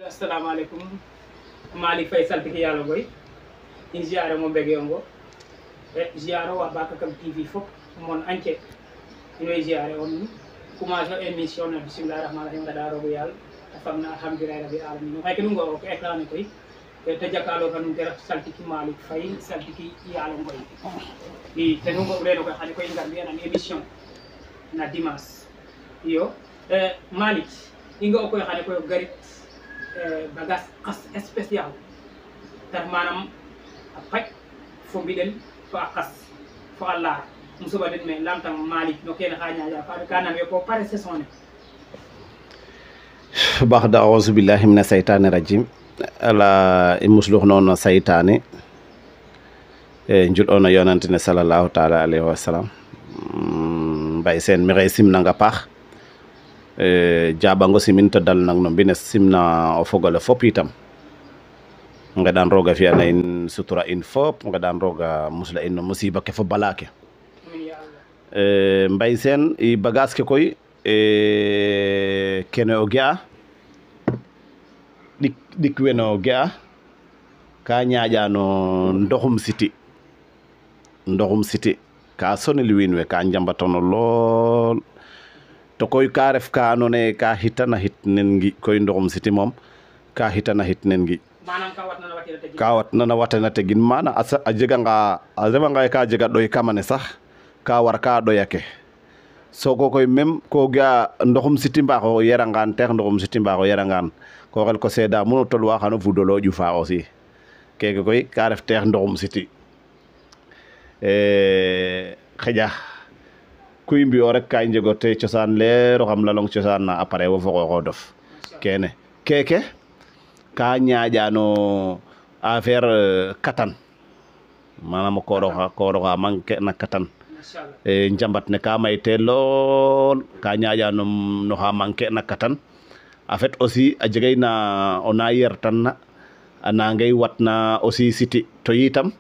Assalamualaikum. Malik Faisal tiki yalo boy. In ziara mo bege ongo. Ziara wa Bakakam TV fop mon anke. Ino ziara on commencé émission na bismillahir rahmanir rahim ngada rogo yal. Famna alhamdulillah rabbil alamin. Hay kenu ngo ko écran koy. Te jakalo kanu dera saltiki Malik Fay saltiki yalo boy. Ni tenu ngo reno ko xali koy ngar bi en émission na dimanche. Yo Malik inga koy xali koy garit bagas khas spécial tax manam a faj fo mbiɗen fo a khas fo Allah musuba den me lamtam Malik no kene xa ñaƴa fa kanam yo ko pare saison ne baxda auzu billahi mina seytani rajim ala i muslux noon seytane njuɗ'ono yonantene salallahu taala alayhi wa salam mbay sen maxey simnanga paax jaɓango simin to dal nang no mbines simna o fogole fop itam ngeɗan roga fiyana in sutura in fop ngeɗan roga musla in no musiba ke fo bala ke mbay sen i bagage ke koy kene o ge'a ɗik wene o ge'a ka ñaƴa no ndoxum siti ka sonil wiin we ka njambatono lool to koy ka ref ka andoona yee ka xitana xit nen ngi koy ndoxum siti moom ka xitana xit nen ngi ka watna na watana tegin mana a jeganga a refanga ka jega ɗoy kamane sax ka war ka ɗoyake soko koy même ko ga ndoxum siti mbaaxo yerangaan teex ndoxum siti mbaaxo yerangaan ko xel ko seeda muno tolwa xano fudolo ƴufa aussi keke koy ka ref teex ndoxum siti xeƴa kuy mbiyo rek ka njego te cosaan leero xam lalong cosaan na appareil wo fo xooxodof kene keke ka ñaaƴa no affaire katan manam o kooroxa manquer na katan njambat ne ka may te lool ka ñaaƴa no xa manquer na katan en fait aussi a jegay na ona yertan na a nangay watna aussi siti to yitam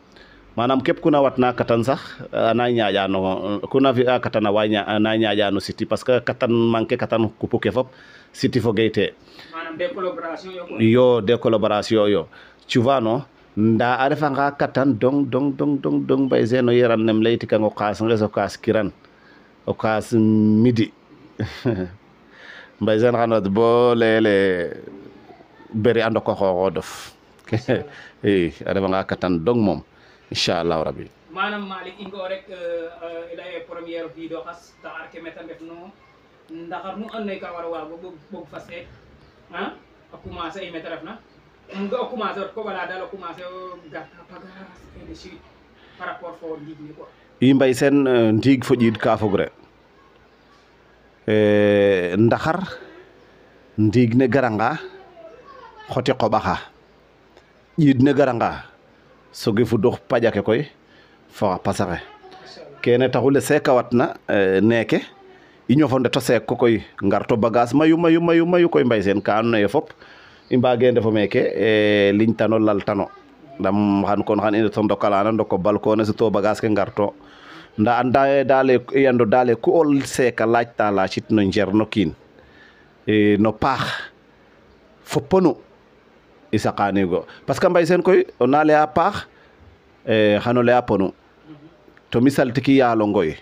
manam kep kuna watna katan sax ana ñaaƴa no kuna fi'a katan ana ñaaƴa no siti parce que katan manquer katan kupu ke fop siti fo geyte manam des collaborations yo des collaboration yo tu vois no nda a refanga katan dong bay seno yeran nem leyti kango kaas nges o kaas kiran o kaas midi mbay sen xanot bo lele beri ando ko xooxodof i a refanga katan dong moom inchallahu rabbi manam Malik ingo rek ila e première video khas taxar ke meta ndef no ndaxar nu and naye ka war waago bog fase a commencer i meta refna nga o commencer ko wala dal o commencer o garta pagas et de suite par rapport fo ndiig ne quoi i mbay sen ndiig fo ƴiid ka fogre ndaxar ndiig ne garanga xoti qoɓaxa ƴiid ne garanga sogi fudux paƴake koy fo xa pasaxe kene taxu le seeka watna neke i ñofo ndeto seek ko koy ngar to bagage mayu koy mbay sen ka andoona yee fop i mbage ndefo meeke liñ tano lal tano ndam xan kon xan i ndeto ndokalana ndoko balcon ne suto bagage ke ngar to nda anda ye dale i ando dale ku o seeka laajta laacit no njer no kiin no paax fo ponu i saqanigo parce que mbay sen koy o na laya paax xano laya ponu to mi saltiki yaalo ngoy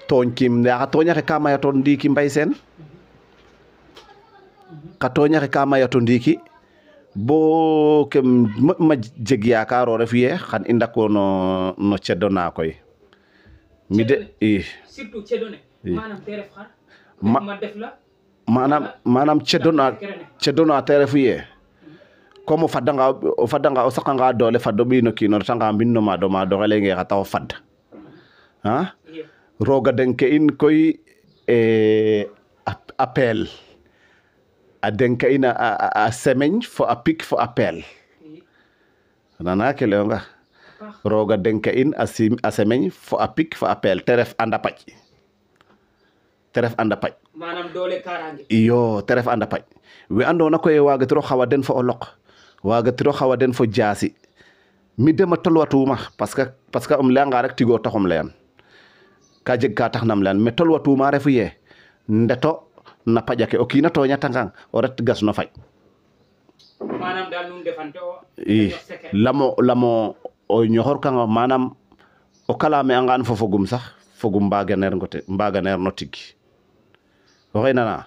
tooñ kim nda xa tooñaxe ka mayato ndiiki mbay sen xa tooñaxe ka mayato ndiiki bo ke ma jeg yaakaro ref ye xan i ndako no cedona koy mi de i surtout cedone manam te ref xar ma def la manam cedona te refu ye comme o fadanga o saqanga doole fado ɓiino kiino retanga mbinno maado xe leynge xa tax o fad roga denke in koy a peel a denka in a semaine fo a pik fo a peel nana ke leyonga roga denka in a semaine fo a pik fo a peel te ref anda paƴ manam doole karange iyo te ref anda paƴ we andona koy wagatiro xawa den fo o loq wagatiro xawa den fo jaasi mi dema tolwatuma parce que um leyanga rek tigo taxum leyan ka jeg ka tax nam leyan mais tolwatuma refu ye ndeto na paƴake o kiina toñatangang o ret gas no faƴ manam dal nun defante o lamo o ñoxor kanga manam o kalame angan fo fogum sax fogum mbaganer no tigi waxey nana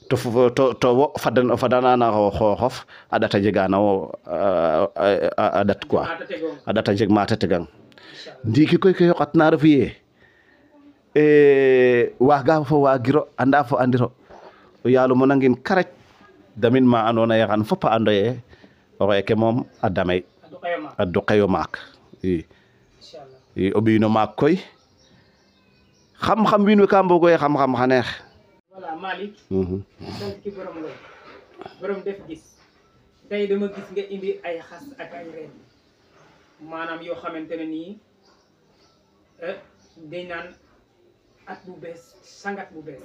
to wo fadana na xooxof a data jegana wo a dat quoi a data jeg mata tegang ndiki koy ke yoqatna refu ye waaga fo waagiro anda fo andiro o yaalum o nangin karaj damin ma andoona yee xan fop a ando ye oxeeke moom a damay a duqeyo maak i o ɓiy no maak koy xam-xam wiin we ka mboogo ye xam-xam xa neex voilà Malick sant ki borom def gis tey dama gis nga indi ay xas ak ay reen maanaam yoo xamante ne nii dañ naan at bu bees sangat bu bees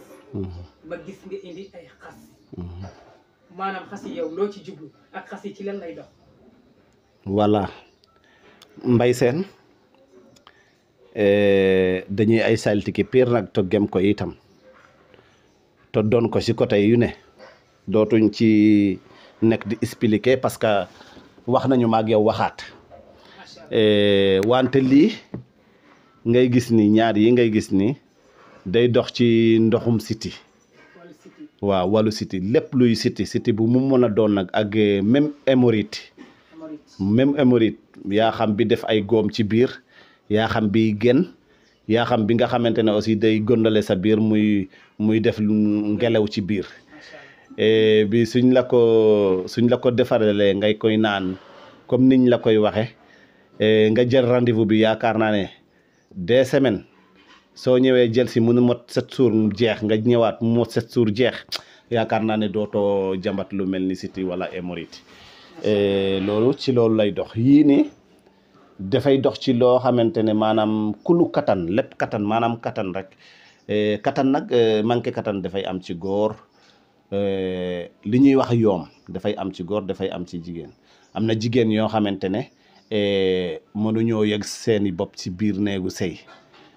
ma gis nga indi ay xas maanaam xas yi yow loo ci jublu ak xas yi ci lan lay dox voilà Mbaye Sène dañuy ay saltiki pire nag to gem ko itam to doon ko si côté yu ne dootuñ ci nekk di expliquer parce que wax nañu maag yow waxaat wante lii ngay gis ni ñaar yi ngay gis ni day dox ci ndoxum siti waaw wàllu siti lépp luy siti bu mu mën a doon nag ak même hémorroïde yaa xam bi def ay góom ci biir yaa xam bi gen yaa xam bi nga xamante ne aussi day gondale sa biir muy def ngelaw ci biir bi suñ la ko defaralee ngay koy naan comme niñ la koy waxe nga jël rendez-vous bi yaakaar naa ne 2 semaines soo ñëwee jël si mënu mot 7 jours jeex nga ñëwaat mu mot 7 jours jeex yaakaar naa ne dootoo jàmbat lu mel ni siti wala hémorroïde loolu ci loolu lay dox yii ni dafay dox ci loo xamante ne maanaam kulu kattan lépp kattan maanaam kattan rek kattan nag manqué kattan dafay am ci góor li ñuy wax yoom dafay am ci góor dafay am ci jigéen am na jigéen yoo xamante ne mënuñoo yëg seeni bopp ci biir néegu sëy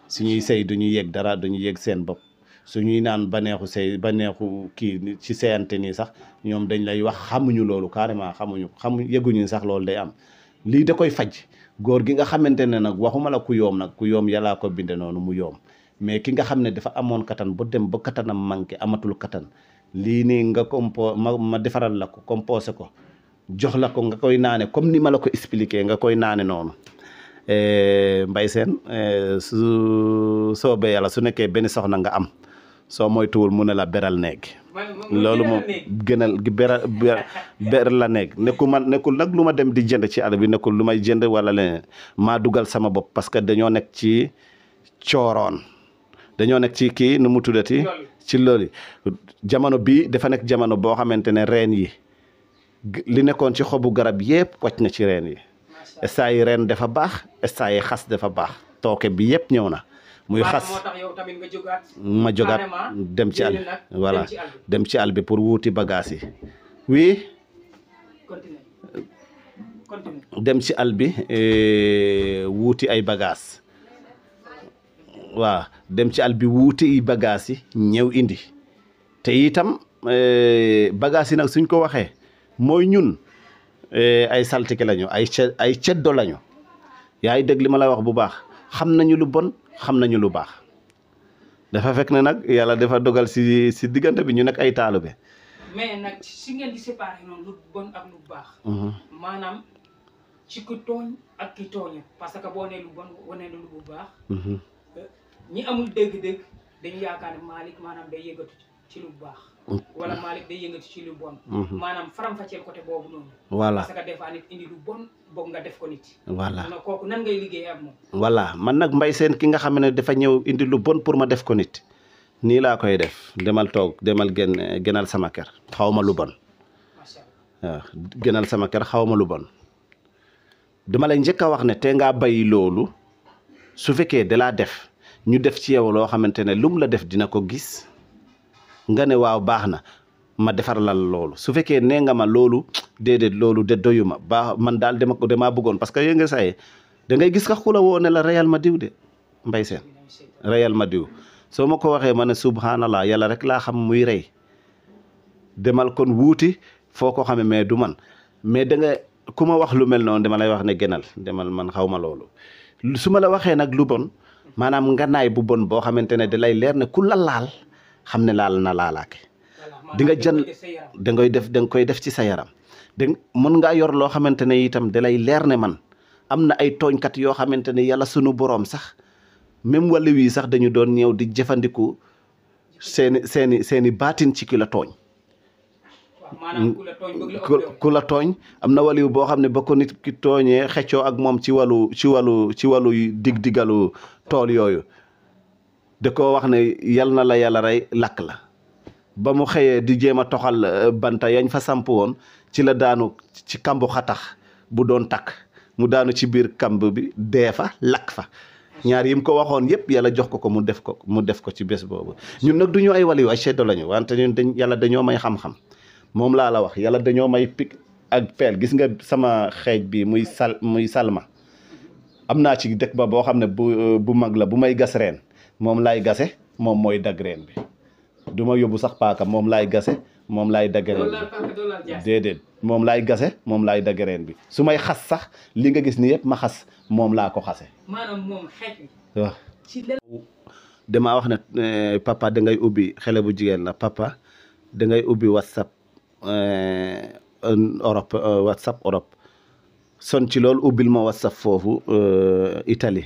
suñuy sëy duñu yëg dara duñu yëg seen bopp suñuy naan baneexu sëy baneexu kii ci seyante nii sax ñoom dañ lay wax xamuñu loolu carrément yëguñu sax loolu day am lii da koy faj góor gi nga xamante ne nag waxuma la ku yoom nag ku yoom yàllaa ko binde noonu mu yoom mais ki nga xam ne dafa amoon kattan ba dem ba kattanam manqué amatul kattan lii nii nga ma defaral la ko composé ko jox la ko nga koy naane comme ni ma la ko expliqué nga koy naane noonu Mbaye Sène su soobee yàlla su nekkee benn soxna nga am soo moytuwul mu ne la beral néeg loolu moom gënal beral la néeg nekkul nag lu ma dem di jënd ci àll bi nekkul lu may jënd wala leneen maa dugal sama bopp parce que dañoo nekk ci cooroon dañoo nekk ci kii nu mu tuddati ci loolu jamono bii dafa nekk jamono boo xamante ne reen yi li nekkoon ci xobu garab yëpp wàcc na ci reen yi estaa yi reen dafa baax estaa yi xas dafa baax tooke bi yëpp ñëw na muy xas moo tax yow tamit nga jógaat ma jógaat dem ci àll voilà dem ci àll bi pour wuuti bagage yi oui dem ci àll bi wuuti ay bagage waaw dem ci àll bi wuuti ay bagage yi ñëw indi te itam bagage yi nag suñ ko waxee mooy ñun ay saltike lañu ay ceddo lañu yaay dégg li ma la wax bu baax xam nañu lu bon xam nañu lu baax dafa fekk ne nag yàlla dafa dogal si diggante bi ñu nekk ay taalibe mais nag si ngeen di séparé noonu lu bon ak lu baax maanaam ci ku tooñ ak ki tooñu parce que boo nee lu bon wane lu bu baax ñi amul dégg-dégg dañu yaakaar ne Malick maanaam day yëngatu ci lu baax wala Malick day yëngatu ci lu bon maanaam faram-fàcceel côté boobu noonu voilà parce que des fois nit indi lu bon boog nga def ko nit voilà kooku nan ngay liggéey ak moom voilà man nag Mbaye Sène ki nga xam ne dafa ñëw indi lu bon pour ma def ko nit nii laa koy def demal toog demal gënal sama kër xaw ma lu bon waaw gënal sama kër xaw ma lu bon dama lay njëkk a wax ne te ngaa bàyyi loolu su fekkee da laa def ñu def ci yow loo xamante ne lum la def dina ko gis nga ne waaw baax na ma defar lal loolu su fekkee nee nga ma loolu déedéet loolu de doyuma baax man daal damaa bëggoon parce que yéen nga saye da ngay gis ka xula woo ne la reyal ma diw de Mbaye Sène reyal ma diw soo ma ko waxee ma ne subhanallah yàlla rek laa xam muy rey demal kon wuuti foo ko xamee mais du man mais da nga ku ma wax lu mel noonu dama lay wax ne gënal demal man xaw ma loolu su ma la waxee nag lu bon maanaam nganaay bu bon boo xamante ne da lay leer ne ku la laal xam ne laal na laalaake di nga jën da nga koy def ci sa yaram dégg mën ngaa yor loo xamante ne itam da lay leer ne man am na ay tooñkat yoo xamante ne yàlla sunu boroom sax même wàllu wii sax dañu doon ñëw di jëfandiku seeni baatin ci ki la tooñ ku la tooñ am na waliw boo xam ne ba ko nit ki tooñee xeccoo ak moom ci wàllu dig-digalu tool yooyu da ko wax ne yal na la yàlla rey lakk la ba mu xëyee di jéem a toxal banta yañ fa samp woon ci la daanu ci kambu xatax bu doon takk mu daanu ci biir kamb bi dee fa lakk fa ñaar yi mu ko waxoon yëpp yàlla jox ko mu def ko ci bés boobu ñun nag du ñu ay waliw ay ceddo lañu wante ñun yàlla dañoo may xam-xam moom laa la wax yàlla dañoo may pik ak peel gis nga sama xeej bi muy salma am naa ci dëkk ba boo xam ne bu mag la bu may gas reen moom laay gase moom mooy dagg reen bi du ma yóbbu sax paaka moom laay gase moom laay dagg reen bi déedéet moom laay gase moom laay dagg reen bi su may xas sax li nga gis ni yëpp ma xas moom laa ko xase maanaam moom xeej waaw damaa wax ne papa da ngay ubbi xale bu jigéen la papa da ngay ubbi whatsapp Europe son ci loolu ubbil ma whatsapp foofu Italie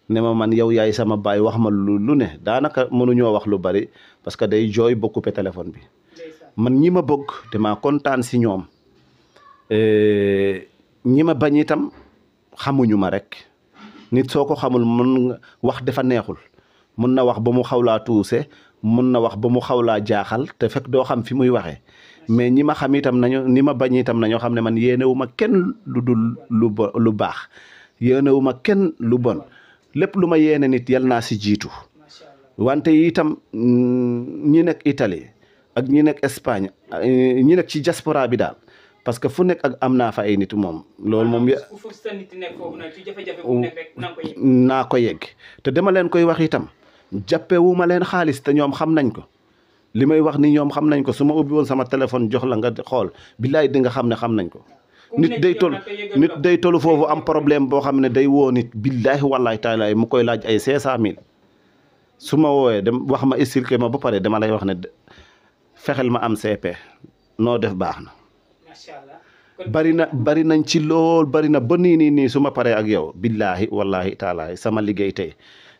ne ma man yow yaay sama baay wax ma lu ne daanaka mënuñoo wax lu bari parce que day jooy ba coupé téléphone bi man ñi ma bëgg damaa kontaan si ñoom ñi ma bañ itam xamuñu ma rek nit soo ko xamul mën nga wax dafa neexul mën na wax ba mu xawlaa tuuse mën na wax ba mu xawlaa jaaxal te fekk doo xam fi muy waxee mais ñi ma xam itam ñi ma bañ itam nañoo xam ne man yéenewu ma kenn lu dul lu baax yéenewu ma kenn lu bon lépp lu ma yéene nit yal naa si jiitu wante itam ñi nekk Italie ak ñi nekk Espagne ñi nekk ci diaspora bi daal parce que fu nekk ak am naa fa ay nit moom loolu moom naa ko yegg te dama leen koy wax itam jàppewu ma leen xaalis te ñoom xam nañ ko li may wax ni ñoom xam nañ ko su ma ubbi woon sama téléphone jox la nga xool billaay di nga xam ne xam nañ ko nit day tollu foofu am problème boo xam ne day woo nit billahi wallahi taala mu koy laaj ay 500 000 su ma woowee dem wax ma expliqué ma ba pare dama lay wax ne fexeel ma am CP noo def baax na bari nañ ci lool bari na ba nii su ma paree ak yow billahi wallahi taala sama liggéey tey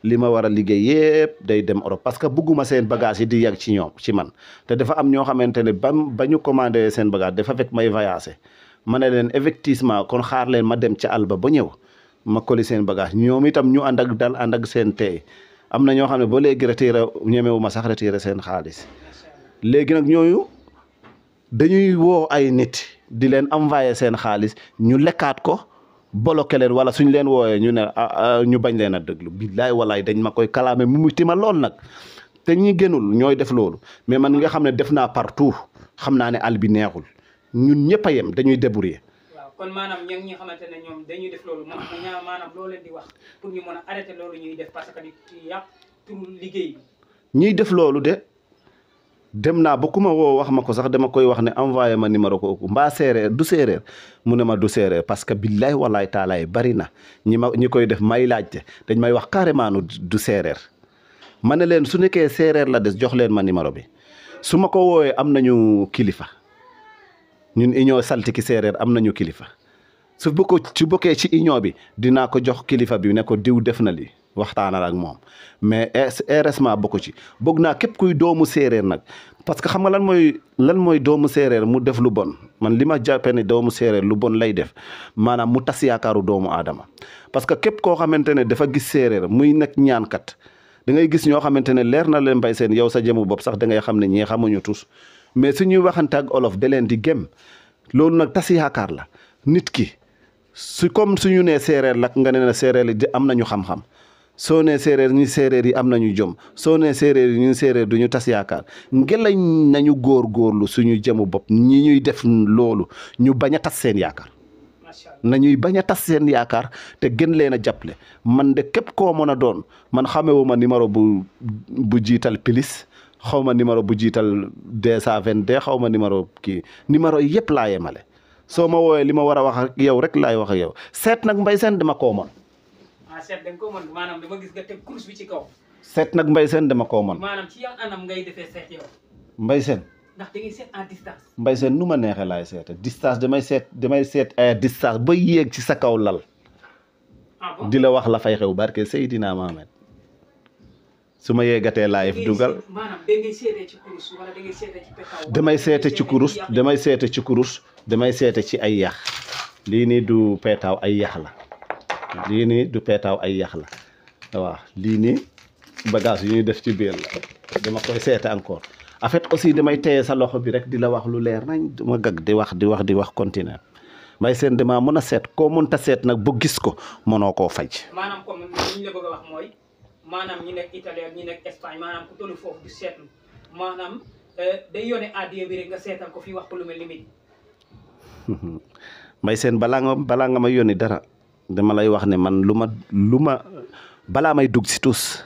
li ma war a liggéey yëpp day dem Europe parce que bugguma seen bagage yi di yàgg ci man te dafa am ñoo xamante ne ba ñu commandé seen bagage dafa fekk may voyagé ma ne leen effectivement kon xaar leen ma dem ca àll ba ñëw ma koli seen bagage ñoom itam ñu ànd ak dal ànd ak seen tey am na ñoo xam ne ba léegi retiré ñemewu ma sax retiré seen xaalis léegi nag ñooyu dañuy woo ay nit di leen envoyé seen xaalis ñu lekkaat ko bloqué leen wala suñ leen wooyee ñu ne ñu bañ leen a déglu billaay walaay dañ ma koy kalaame mu muti ma lool nag te ñi gënul ñooy def loolu mais man nga xam ne def naa partout xam naa ne àll bi neexul ñun ñëpp a yem dañuy débrouiller. waaw kon maanaam ñi nga xamante ne ñoom dañuy def loolu maanaam loo leen di wax pour ñu mën a arrêter loolu ñuy def parce que di yàq turu liggéey bi. ñiy def loolu de dem naa ba ku ma woo wax ma ko sax dama koy wax ne envoyé ma numéro ko mbaa séeréer du séeréer mu ne ma du séeréer parce que billaay wallaay taalaay bari na ñi koy def may laajte dañ may wax carrément du séeréer ma ne leen su nekkee séeréer la des jox leen ma numéro bi su ma ko woowee am nañu kilifa ñun union saltiki séeréer am nañu kilifa su bokkee ci union bi dinaa ko jox kilifa bi ne ko diw def na li waxtaanal ak moom mais heureusement bokku ci bëgg naa képp kuy doomu séeréer nag parce que xam nga lan mooy doomu séeréer mu def lu bon man li ma jàppee ne doomu séeréer lu bon lay def maanaam mu tas yaakaaru doomu aadama parce que képp koo xamante ne dafa gis séeréer muy nekk ñaankat da ngay gis ñoo xamante ne leer na leen mbay seen yow sa jëmu bopp sax da ngay xam ne ñii xamuñu tus mais suñuy waxante ak olof da leen di gém loolu nag tas yaakaar la nit ki comme suñu nee séeréer lak nga ne na séeréer yi am nañu xam-xam soo nee séeréer ñi séeréer yi am nañu jom soo nee séeréer yi ñu séeréer du ñu tas yaakaar ngelañ nañu góorgóorlu suñu jëmu bopp ñi ñuy def loolu ñu bañ a tas seen yaakaar nañuy bañ a tas seen yaakaar te gën leen a jàppale man de képp koo mën a doon man xamewu ma numéro bu jiital pilis xaw ma numéro bu jiital 222 xaw ma numéro kii numéro yëpp laa yemale soo ma woowee li ma war a wax ak yow rek laay wax ak yow seet nag Mbaye Sène dama koo mën. seet da nga ko mën maanaam dama gis nga teg course bi ci kaw. seet nag Mbaye Sène dama koo mën. maanaam ci yan anam ngay defee seet yow. Mbaye Sène. ndax da ngay seet en distance. Mbaye Sène nu ma neexee laay seete distance damay seet ay distance ba yéeg ci sa kaw lal. Bon? di la wax la fay xew barke Seydina Mohamed su ma yeggatee live dugal. maanaam da ngay seetee ci kurus wala da ngay seetee ci petaaw. damay seete ci kurus damay seete ci kurus damay seete ci ay yax lii nii du petaaw ay yax la lii nii du petaaw ay yax la waaw lii nii bagage yu ñuy def ci biir la dama koy seete encore en fait aussi damay téye sa loxo bi rek di la wax lu leer nañ dama gag di wax continuer Mbaye Sène damaa mën a seet koo mënta seet nag ba gis ko mënoo koo faj. maanaam comme li ñu la bëgg a wax mooy maanaam ñi nekk Italie ak ñi nekk Espagne maanaam ku tollu foofu du seetlu maanaam day yónnee addiya bi rek nga seetal ko fii wax ko lu mel ni midi. Mbaye Sène balaa nga ma yónni dara dama lay wax ne man lu ma balaa may dugg si tus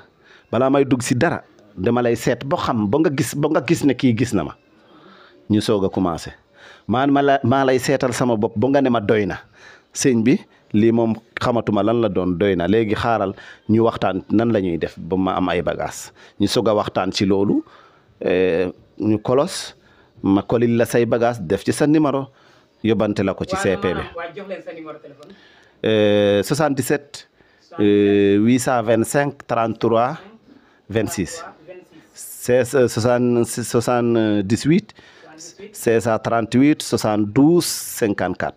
balaa may dugg si dara dama lay seet ba xam ba nga gis ne kii gis na ma ñu soog a commencé. maa lay seetal sama bopp ba nga ne ma doy na sëñ bi lii moom xamatuma lan la doon doy na léegi xaaral ñu waxtaan nan la ñuy def ba ma am ay bagages ñu soog a waxtaan ci loolu ñu kolos ma kolil la say bagages def ci sa numéro yóbbante la ko ci CP bi. waaw jox leen sa numéro téléphone. 77 825 33 26 78 538 72 54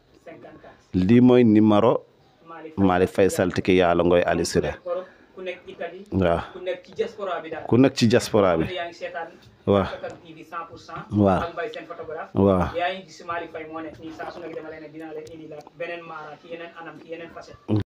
lii mooy numéro Malick Faye saltike Yalla Ngoye Aliou Siré ku nekk Italie waaw ku nekk ci diaspora bi daal ku nekk ci diaspora bi yaa ngi seetaan waaw Kakatou TV 100% waaw ak Mbaye Sène photographe waaw yaa ngi gis Malick Faye moo nekk nii saa su nekk dama leen ne dinaa leen indi la beneen maara ci yeneen anam ci yeneen facette